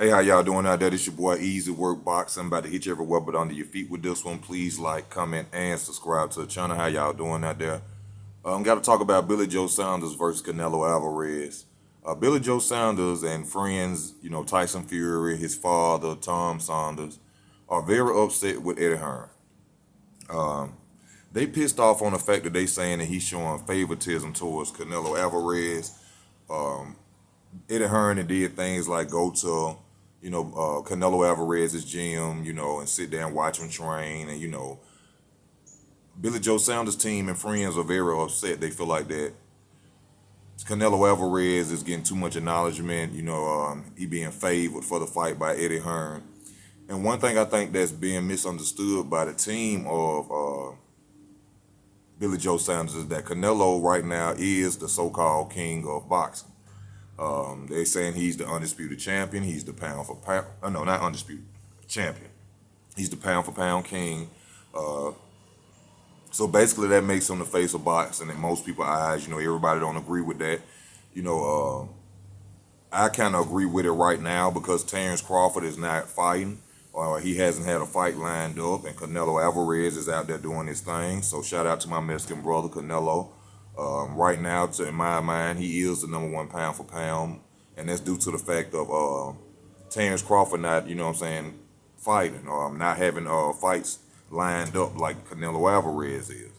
Hey, how y'all doing out there? This your boy Easy Work Boxing. I'm about to hit you everywhere but under your feet with this one. Please like, comment, and subscribe to the channel. How y'all doing out there? Got to talk about Billy Joe Saunders versus Canelo Alvarez. Billy Joe Saunders and friends, Tyson Fury, his father, Tom Saunders, are very upset with Eddie Hearn. They pissed off on the fact that they saying that he's showing favoritism towards Canelo Alvarez. Eddie Hearn did things like go to, Canelo Alvarez's gym, and sit there and watch him train. And, Billy Joe Saunders' team and friends are very upset. They feel like that Canelo Alvarez is getting too much acknowledgement, he being favored for the fight by Eddie Hearn. And one thing I think that's being misunderstood by the team of Billy Joe Saunders is that Canelo right now is the so-called king of boxing. They're saying he's the undisputed champion. He's the pound for pound. No, not undisputed champion. He's the pound for pound king. So basically, that makes him the face of boxing in most people's eyes. Everybody don't agree with that. I kind of agree with it right now because Terrence Crawford is not fighting. He hasn't had a fight lined up, and Canelo Alvarez is out there doing his thing. So shout out to my Mexican brother, Canelo. Right now, in my mind, he is the #1 pound for pound, and that's due to the fact of Terrence Crawford not, fighting or not having fights lined up like Canelo Alvarez is.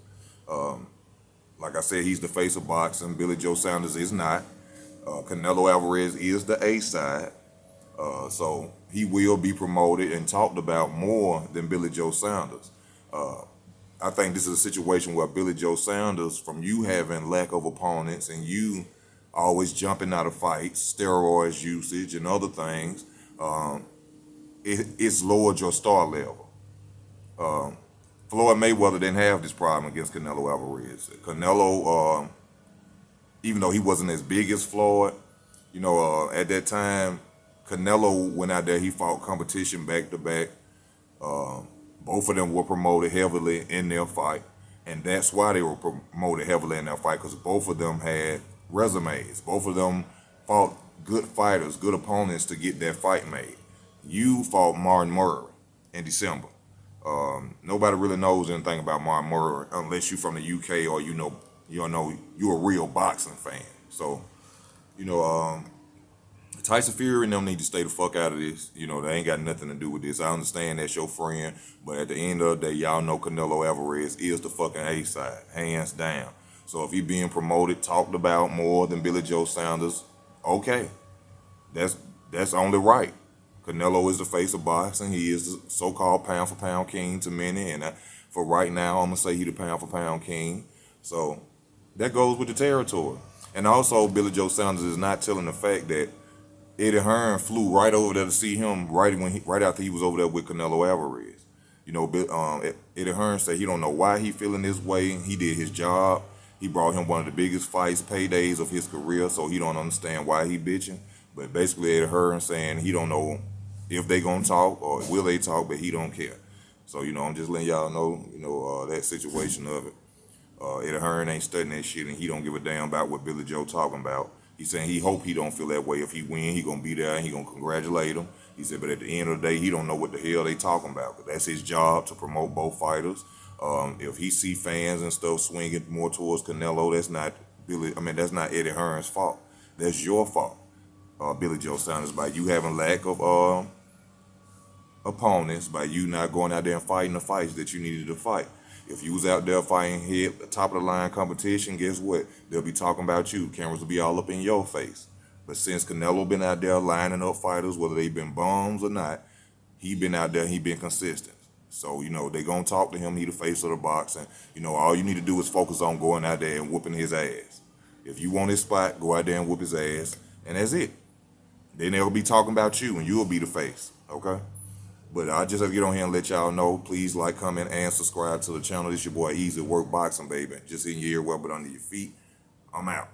Like I said, he's the face of boxing. Billy Joe Saunders is not. Canelo Alvarez is the A side, so he will be promoted and talked about more than Billy Joe Saunders. I think this is a situation where Billy Joe Saunders, from you having lack of opponents and you always jumping out of fights, steroids usage and other things, it's lowered your star level. Floyd Mayweather didn't have this problem against Canelo Alvarez. Canelo, even though he wasn't as big as Floyd, at that time, Canelo went out there, he fought competition back to back. Both of them were promoted heavily in their fight, and that's why they were promoted heavily in their fight, because both of them had resumes. Both of them fought good fighters, good opponents to get that fight made. You fought Martin Murray in December. Nobody really knows anything about Martin Murray unless you're from the UK or you're a real boxing fan. So, Tyson Fury and them need to stay the fuck out of this. They ain't got nothing to do with this. I understand that's your friend, but at the end of the day, y'all know Canelo Alvarez is the fucking A side, hands down. So if he being promoted, talked about more than Billy Joe Saunders, okay, that's only right. Canelo is the face of boxing. He is the so-called pound for pound king to many, and for right now, I'm gonna say he the pound for pound king. So that goes with the territory. And also, Billy Joe Saunders is not telling the fact that Eddie Hearn flew right over there to see him right after he was over there with Canelo Alvarez. Eddie Hearn said he don't know why he feeling this way. He did his job. He brought him one of the biggest fights, paydays of his career, so he don't understand why he bitching. But basically, Eddie Hearn saying he don't know if they gonna talk or will they talk, but he don't care. So I'm just letting y'all know, that situation of it. Eddie Hearn ain't studying that shit, and he don't give a damn about what Billy Joe talking about. He's saying he hope he don't feel that way. If he win, he gonna be there and he gonna congratulate him. He said, but at the end of the day, he don't know what the hell they talking about. But that's his job to promote both fighters. If he see fans and stuff swinging more towards Canelo, that's not Eddie Hearn's fault. That's your fault, Billy Joe Saunders, by you having lack of opponents, by you not going out there and fighting the fights that you needed to fight. If you was out there fighting top of the line competition, guess what? They'll be talking about you. Cameras will be all up in your face. But since Canelo been out there lining up fighters, whether they been bums or not, he been out there, he been consistent. So, they gonna talk to him, he the face of the boxing. All you need to do is focus on going out there and whooping his ass. If you want his spot, go out there and whoop his ass, and that's it. Then they'll be talking about you, and you'll be the face, okay? But I just have to get on here and let y'all know. Please like, comment, and subscribe to the channel. This your boy Easy Work Boxing, baby. Just in your ear, well, but under your feet. I'm out.